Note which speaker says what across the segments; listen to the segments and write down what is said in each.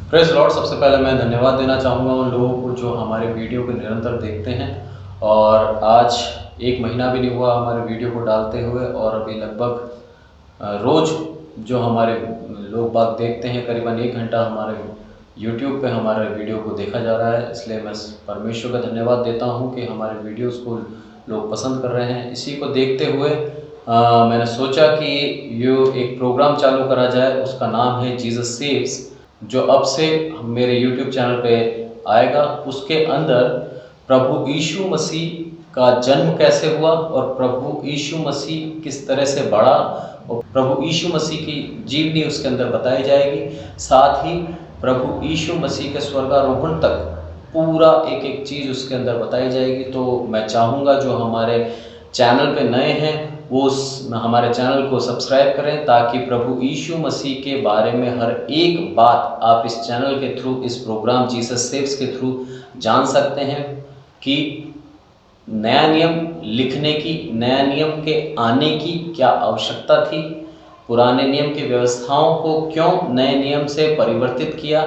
Speaker 1: Praise Lord. सबसे पहले मैं धन्यवाद देना चाहूँगा उन लोगों को जो हमारे वीडियो को निरंतर देखते हैं। और आज 1 महीना भी नहीं हुआ हमारे वीडियो को डालते हुए, और अभी लगभग रोज़ जो हमारे लोग बाग देखते हैं, करीबन 1 घंटा हमारे यूट्यूब पे हमारे वीडियो को देखा जा रहा है। इसलिए मैं परमेश्वर का धन्यवाद देता हूँ कि हमारे वीडियोज़ को लोग पसंद कर रहे हैं। इसी को देखते हुए मैंने सोचा कि ये एक प्रोग्राम चालू करा जाए, उसका नाम है जीसस सेव्स, जो अब से मेरे यूट्यूब चैनल पे आएगा। उसके अंदर प्रभु यीशु मसीह का जन्म कैसे हुआ और प्रभु यीशु मसीह किस तरह से बढ़ा और प्रभु यीशु मसीह की जीवनी उसके अंदर बताई जाएगी। साथ ही प्रभु यीशु मसीह के स्वर्गारोहण तक पूरा एक एक चीज़ उसके अंदर बताई जाएगी। तो मैं चाहूँगा जो हमारे चैनल पे नए हैं वो हमारे चैनल को सब्सक्राइब करें, ताकि प्रभु यीशु मसीह के बारे में हर एक बात आप इस चैनल के थ्रू, इस प्रोग्राम जीसस सेव्स के थ्रू जान सकते हैं कि नया नियम लिखने की, नया नियम के आने की क्या आवश्यकता थी, पुराने नियम की व्यवस्थाओं को क्यों नए नियम से परिवर्तित किया।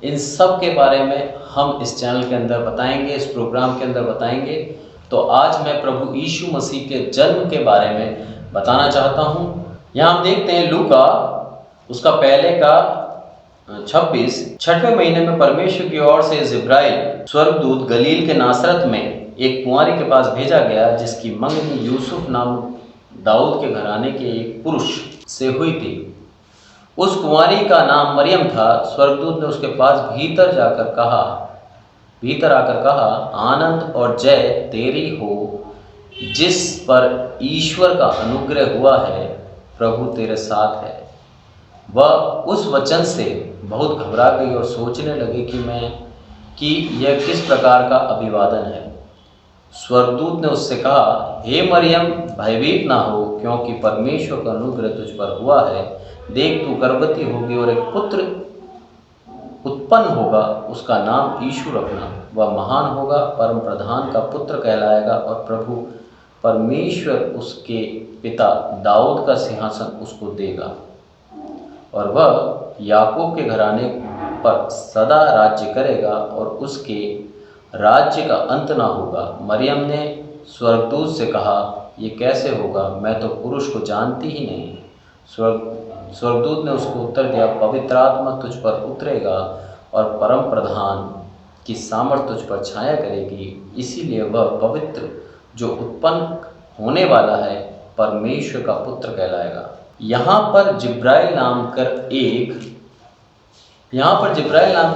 Speaker 1: इन सब के बारे में हम इस चैनल के अंदर बताएंगे, इस प्रोग्राम के अंदर बताएंगे। तो आज मैं प्रभु यीशु मसीह के जन्म के बारे में बताना चाहता हूँ। यहाँ हम देखते हैं लूका उसका पहले का 26, 6वें महीने में परमेश्वर की ओर से जिब्राइल स्वर्गदूत गलील के नासरत में एक कुंवारी के पास भेजा गया, जिसकी मंगनी यूसुफ नाम दाऊद के घराने के एक पुरुष से हुई थी। उस कुंवारी का नाम मरियम था। स्वर्गदूत ने उसके पास भीतर आकर कहा, आनंद और जय तेरी हो, जिस पर ईश्वर का अनुग्रह हुआ है, प्रभु तेरे साथ है। वह उस वचन से बहुत घबरा गई और सोचने लगी कि यह किस प्रकार का अभिवादन है। स्वर्गदूत ने उससे कहा, हे मरियम, भयभीत ना हो, क्योंकि परमेश्वर का अनुग्रह तुझ पर हुआ है। देख, तू गर्भवती होगी और एक पुत्र उत्पन्न होगा, उसका नाम यीशु रखना। वह महान होगा, परम प्रधान का पुत्र कहलाएगा, और प्रभु परमेश्वर उसके पिता दाऊद का सिंहासन उसको देगा, और वह याकूब के घराने पर सदा राज्य करेगा, और उसके राज्य का अंत ना होगा। मरियम ने स्वर्गदूत से कहा, ये कैसे होगा, मैं तो पुरुष को जानती ही नहीं। स्वर्गदूत ने उसको उत्तर दिया, पवित्र आत्मा तुझ पर उतरेगा और परम प्रधान की सामर्थ तुझ पर छाया करेगी, इसीलिए वह पवित्र जो उत्पन्न होने वाला है परमेश्वर का पुत्र कहलाएगा। यहाँ पर जिब्राइल नाम के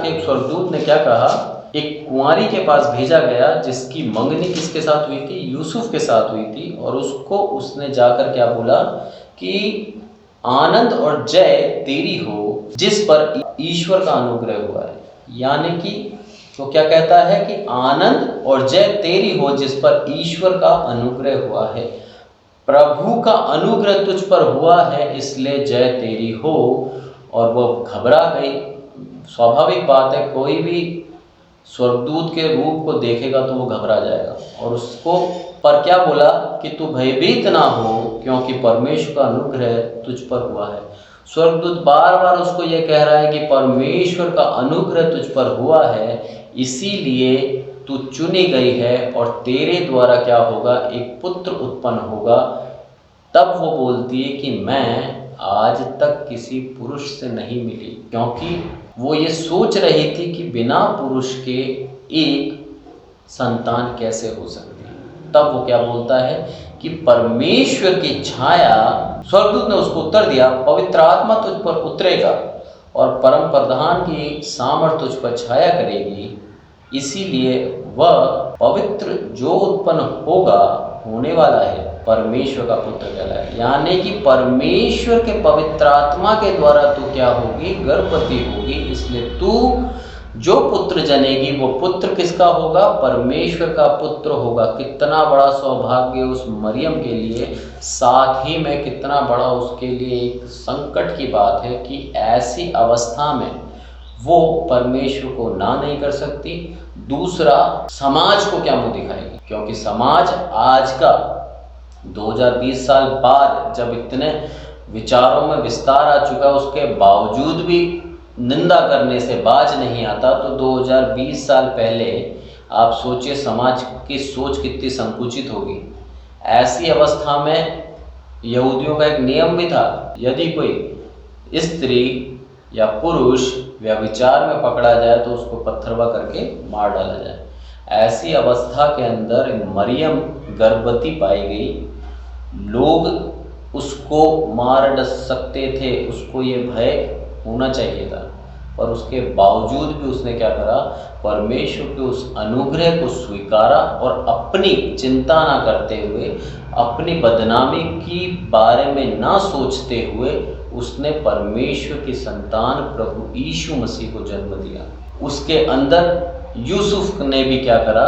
Speaker 1: एक स्वर्गदूत ने क्या कहा, एक कुंवारी के पास भेजा गया, जिसकी मंगनी किसके साथ हुई थी, यूसुफ के साथ हुई थी। और उसने जाकर क्या बोला कि आनंद और जय तेरी हो, जिस पर ईश्वर का अनुग्रह हुआ है। यानी कि तो क्या कहता है कि आनंद और जय तेरी हो, जिस पर ईश्वर का अनुग्रह हुआ है। प्रभु का अनुग्रह तुझ पर हुआ है, इसलिए जय तेरी हो। और वो घबरा गई। स्वाभाविक बात है, कोई भी स्वर्गदूत के रूप को देखेगा तो वो घबरा जाएगा। और उसको पर क्या बोला कि तू भयभीत ना हो, क्योंकि परमेश्वर का अनुग्रह तुझ पर हुआ है। स्वर्गदूत बार बार उसको ये कह रहा है कि परमेश्वर का अनुग्रह तुझ पर हुआ है, इसीलिए तू चुनी गई है, और तेरे द्वारा क्या होगा, एक पुत्र उत्पन्न होगा। तब वो बोलती है कि मैं आज तक किसी पुरुष से नहीं मिली, क्योंकि वो ये सोच रही थी कि बिना पुरुष के एक संतान कैसे हो सकती है। तब वो क्या बोलता है कि परमेश्वर की छाया, स्वर्गदूत ने उसको उत्तर दिया, पवित्र आत्मा तुझ पर उतरेगा और परम प्रधान की सामर्थ तुझ पर छाया करेगी, इसीलिए वह पवित्र जो उत्पन्न होने वाला है परमेश्वर का पुत्र कहलाएगा। यानी कि परमेश्वर के पवित्र आत्मा के द्वारा तू क्या होगी, गर्भवती होगी। इसलिए तू जो पुत्र जनेगी वो पुत्र किसका होगा, परमेश्वर का पुत्र होगा। कितना बड़ा सौभाग्य उस मरियम के लिए, साथ ही में कितना बड़ा उसके लिए एक संकट की बात है कि ऐसी अवस्था में वो परमेश्वर को ना नहीं कर सकती। दूसरा, समाज को क्या मुंह दिखाएगी, क्योंकि समाज आज का 2020 साल बाद जब इतने विचारों में विस्तार आ चुका है, उसके बावजूद भी निंदा करने से बाज नहीं आता। तो 2020 साल पहले आप सोचिए समाज की सोच कितनी संकुचित होगी। ऐसी अवस्था में यहूदियों का एक नियम भी था, यदि कोई स्त्री या पुरुष व्यभिचार में पकड़ा जाए तो उसको पत्थरवा करके मार डाला जाए। ऐसी अवस्था के अंदर मरियम गर्भवती पाई गई। लोग उसको मार सकते थे, उसको ये भय होना चाहिए था, पर उसके बावजूद भी उसने क्या करा, परमेश्वर के उस अनुग्रह को स्वीकारा और अपनी चिंता ना करते हुए, अपनी बदनामी की बारे में ना सोचते हुए उसने परमेश्वर की संतान प्रभु यीशु मसीह को जन्म दिया। उसके अंदर यूसुफ ने भी क्या करा,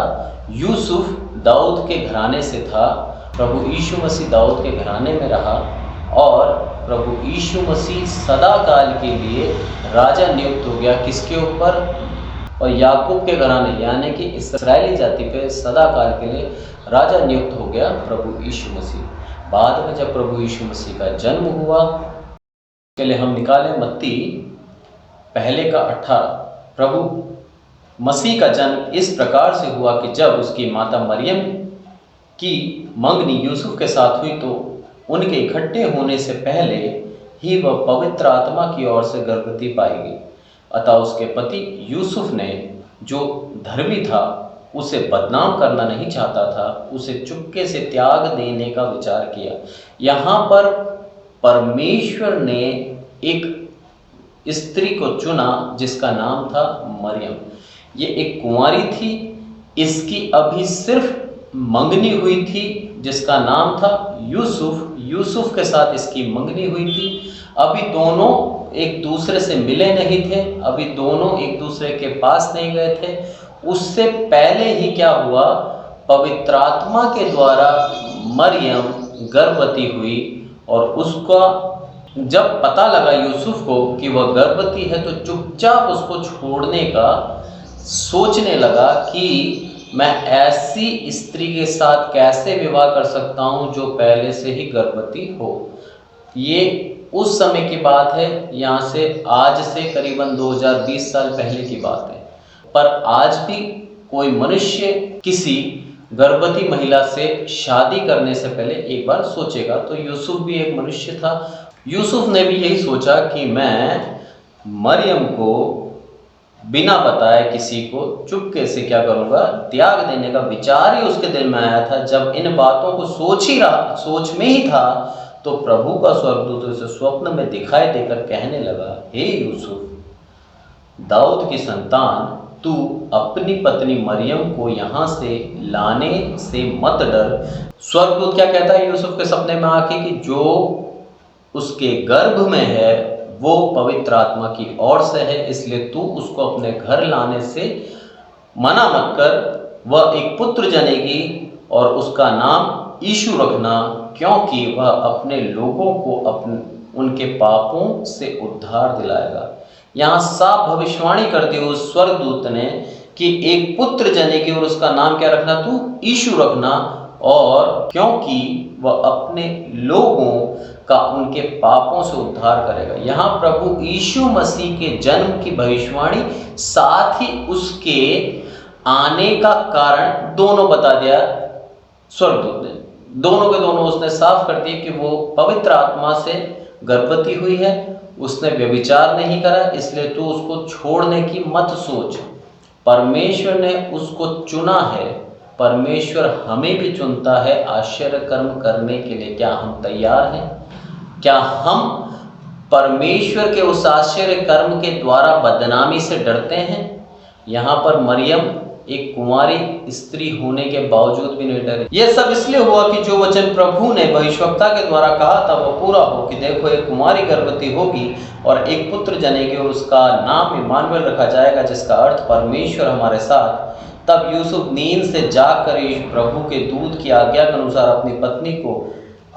Speaker 1: यूसुफ दाऊद के घराने से था, प्रभु यीशु मसीह दाऊद के घराने में रहा और प्रभु यीशु मसीह सदा काल के लिए राजा नियुक्त हो गया। किसके ऊपर? और याकूब के घराने यानी कि इस्राएली जाति पे सदा काल के लिए राजा नियुक्त हो गया प्रभु यीशु मसीह। बाद में जब प्रभु यीशु मसीह का जन्म हुआ, के लिए हम निकालें मत्ती 1:18। प्रभु मसीह का जन्म इस प्रकार से हुआ कि जब उसकी माता मरियम की मंगनी यूसुफ के साथ हुई तो उनके इकट्ठे होने से पहले ही वह पवित्र आत्मा की ओर से गर्भवती पाई गई। अतः उसके पति यूसुफ ने, जो धर्मी था, उसे बदनाम करना नहीं चाहता था, उसे चुपके से त्याग देने का विचार किया। यहाँ पर परमेश्वर ने एक स्त्री को चुना जिसका नाम था मरियम। ये एक कुंवारी थी, इसकी अभी सिर्फ मंगनी हुई थी जिसका नाम था यूसुफ। यूसुफ के साथ इसकी मंगनी हुई थी। अभी दोनों एक दूसरे से मिले नहीं थे, अभी दोनों एक दूसरे के पास नहीं गए थे। उससे पहले ही क्या हुआ, पवित्र आत्मा के द्वारा मरियम गर्भवती हुई और उसका जब पता लगा यूसुफ को कि वह गर्भवती है तो चुपचाप उसको छोड़ने का सोचने लगा कि मैं ऐसी स्त्री के साथ कैसे विवाह कर सकता हूँ जो पहले से ही गर्भवती हो। ये उस समय की बात है, यहाँ से आज से करीबन 2020 साल पहले की बात है। पर आज भी कोई मनुष्य किसी गर्भवती महिला से शादी करने से पहले एक बार सोचेगा। तो यूसुफ भी एक मनुष्य था। यूसुफ ने भी यही सोचा कि मैं मरियम को बिना बताए किसी को चुपके से क्या करूँगा, त्याग देने का विचार ही उसके दिल में आया था। जब इन बातों को सोच में ही था तो प्रभु का स्वर्गदूत उसे स्वप्न में दिखाई देकर कहने लगा, हे यूसुफ, दाऊद की संतान, तू अपनी पत्नी मरियम को यहाँ से लाने से मत डर। स्वर्गदूत क्या कहता है यूसुफ के सपने में आके कि जो उसके गर्भ में है वो पवित्र आत्मा की ओर से है, इसलिए तू उसको अपने घर लाने से मना मत कर। वह एक पुत्र जनेगी और उसका नाम यीशु रखना, क्योंकि वह अपने लोगों को उनके पापों से उद्धार दिलाएगा। यहाँ साफ भविष्यवाणी कर दी उस स्वर्गदूत ने कि एक पुत्र जनेगी और उसका नाम क्या रखना, तू यीशु रखना, और क्योंकि वह अपने लोगों का उनके पापों से उद्धार करेगा। यहाँ प्रभु यीशु मसीह के जन्म की भविष्यवाणी साथ ही उसके आने का कारण दोनों बता दिया स्वर्गदूत ने। दोनों के दोनों उसने साफ कर दिए कि वो पवित्र आत्मा से गर्भवती हुई है, उसने व्यभिचार नहीं करा, इसलिए तू उसको छोड़ने की मत सोच। परमेश्वर ने उसको चुना है, परमेश्वर हमें भी चुनता है आश्चर्य कर्म करने के लिए। क्या हम तैयार हैं? क्या हम परमेश्वर के उस आश्चर्य कर्म के द्वारा बदनामी से डरते हैं? यहाँ पर मरियम एक कुंवारी स्त्री होने के बावजूद भी नहीं डरी। यह सब इसलिए हुआ कि जो वचन प्रभु ने भविष्यवक्ता के द्वारा कहा था वह पूरा हो, कि देखो एक कुंवारी गर्भवती होगी और एक पुत्र जनेगी और उसका नाम इम्मानुएल रखा जाएगा, जिसका अर्थ परमेश्वर हमारे साथ। तब यूसुफ नींद से जागकर प्रभु के दूत की आज्ञा के अनुसार अपनी पत्नी को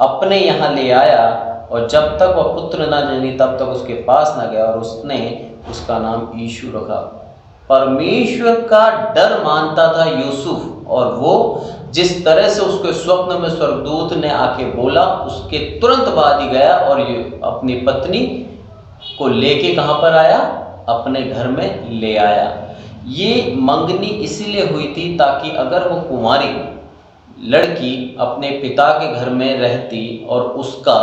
Speaker 1: अपने यहाँ ले आया, और जब तक वह पुत्र न जनी तब तक उसके पास न गया, और उसने उसका नाम यीशु रखा। परमेश्वर का डर मानता था यूसुफ, और वो जिस तरह से उसके स्वप्न में स्वर्गदूत ने आके बोला उसके तुरंत बाद ही गया और ये अपनी पत्नी को लेके कहाँ पर आया, अपने घर में ले आया। ये मंगनी इसीलिए हुई थी ताकि अगर वो कुंवारी लड़की अपने पिता के घर में रहती और उसका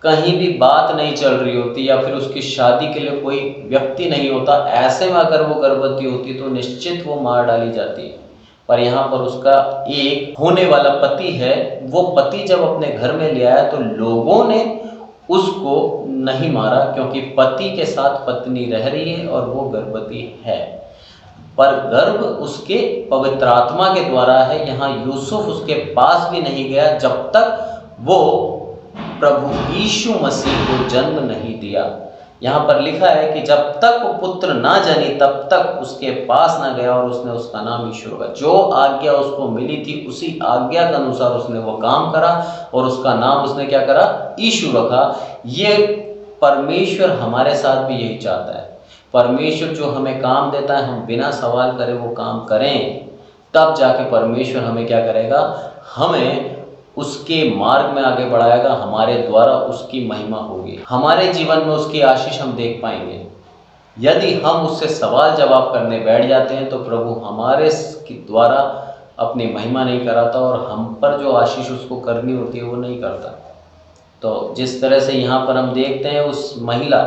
Speaker 1: कहीं भी बात नहीं चल रही होती या फिर उसकी शादी के लिए कोई व्यक्ति नहीं होता, ऐसे में अगर वो गर्भवती होती तो निश्चित वो मार डाली जाती। पर यहाँ पर उसका एक होने वाला पति है, वो पति जब अपने घर में ले आया तो लोगों ने उसको नहीं मारा, क्योंकि पति के साथ पत्नी रह रही है और वो गर्भवती है। पर गर्भ उसके पवित्र आत्मा के द्वारा है। यहाँ यूसुफ उसके पास भी नहीं गया जब तक वो प्रभु यीशु मसीह को जन्म नहीं दिया। यहाँ पर लिखा है कि जब तक वो पुत्र ना जनी तब तक उसके पास ना गया और उसने उसका नाम यीशु रखा। जो आज्ञा उसको मिली थी उसी आज्ञा के अनुसार उसने वो काम करा और उसका नाम उसने क्या करा, यीशु रखा। ये परमेश्वर हमारे साथ भी यही चाहता है। परमेश्वर जो हमें काम देता है हम बिना सवाल करे वो काम करें, तब जाके परमेश्वर हमें क्या करेगा, हमें उसके मार्ग में आगे बढ़ाएगा, हमारे द्वारा उसकी महिमा होगी, हमारे जीवन में उसकी आशीष हम देख पाएंगे। यदि हम उससे सवाल जवाब करने बैठ जाते हैं तो प्रभु हमारे द्वारा अपनी महिमा नहीं कराता और हम पर जो आशीष उसको करनी होती है वो नहीं करता। तो जिस तरह से यहाँ पर हम देखते हैं उस महिला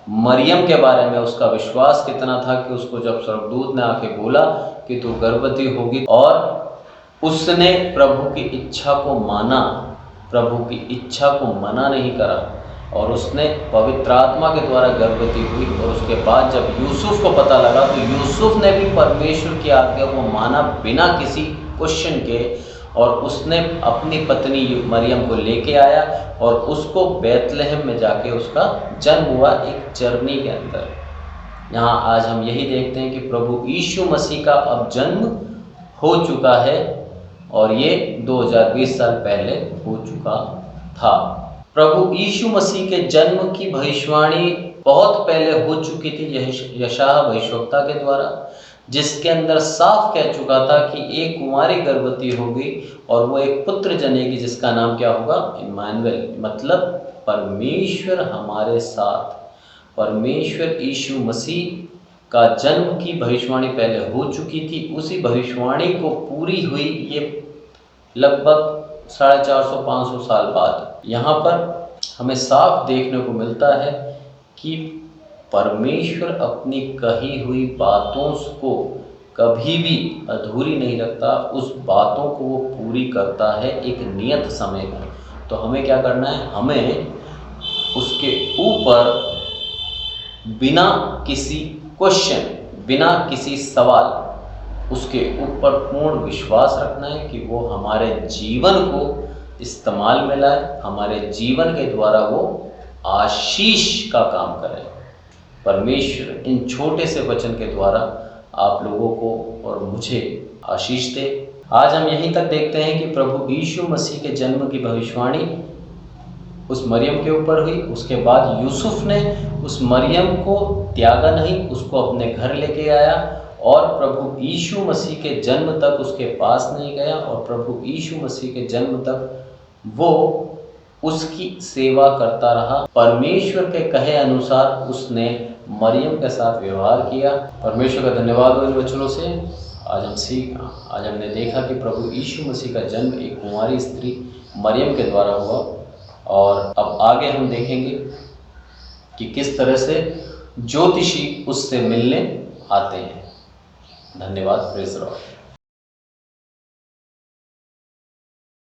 Speaker 1: मरियम के बारे में, उसका विश्वास कितना था कि उसको जब स्वर्गदूत ने आके बोला कि तू गर्भवती होगी और उसने प्रभु की इच्छा को माना, प्रभु की इच्छा को मना नहीं करा और उसने पवित्र आत्मा के द्वारा गर्भवती हुई। और उसके बाद जब यूसुफ को पता लगा तो यूसुफ ने भी परमेश्वर की आज्ञा को माना बिना किसी क्वेश्चन के, और उसने अपनी पत्नी मरियम को लेके आया और उसको बैतलहम में जाके उसका जन्म हुआ एक चरनी के अंदर। यहाँ आज हम यही देखते हैं कि प्रभु यीशु मसीह का अब जन्म हो चुका है और ये 2020 साल पहले हो चुका था। प्रभु यीशु मसीह के जन्म की भविष्यवाणी बहुत पहले हो चुकी थी यशायाह भविष्यवक्ता के द्वारा, जिसके अंदर साफ कह चुका था कि एक कुंवारी गर्भवती होगी और वो एक पुत्र जनेगी जिसका नाम क्या होगा, इम्मानुएल, मतलब परमेश्वर हमारे साथ। परमेश्वर यीशु मसीह का जन्म की भविष्यवाणी पहले हो चुकी थी। उसी भविष्यवाणी को पूरी हुई ये लगभग 450-500 साल बाद। यहाँ पर हमें साफ देखने को मिलता है कि परमेश्वर अपनी कही हुई बातों को कभी भी अधूरी नहीं रखता, उस बातों को वो पूरी करता है एक नियत समय पर। तो हमें क्या करना है, हमें उसके ऊपर बिना किसी क्वेश्चन, बिना किसी सवाल, उसके ऊपर पूर्ण विश्वास रखना है कि वो हमारे जीवन को इस्तेमाल में लाए, हमारे जीवन के द्वारा वो आशीष का काम करे। परमेश्वर इन छोटे से वचन के द्वारा आप लोगों को और मुझे आशीष दे। आज हम यहीं तक देखते हैं कि प्रभु यीशु मसीह के जन्म की भविष्यवाणी उस मरियम के ऊपर हुई। उसके बाद यूसुफ ने उस मरियम को त्यागा नहीं, उसको अपने घर लेके आया और प्रभु यीशु मसीह के जन्म तक उसके पास नहीं गया और प्रभु यीशु मसीह के जन्म तक वो उसकी सेवा करता रहा। परमेश्वर के कहे अनुसार उसने मरियम के साथ व्यवहार किया। परमेश्वर का धन्यवाद हो इन वचनों से। आज हमने देखा कि प्रभु यीशु मसीह का जन्म एक कुंवारी स्त्री मरियम के द्वारा हुआ और अब आगे हम देखेंगे कि किस तरह से ज्योतिषी उससे मिलने आते हैं। धन्यवाद। Praise the Lord.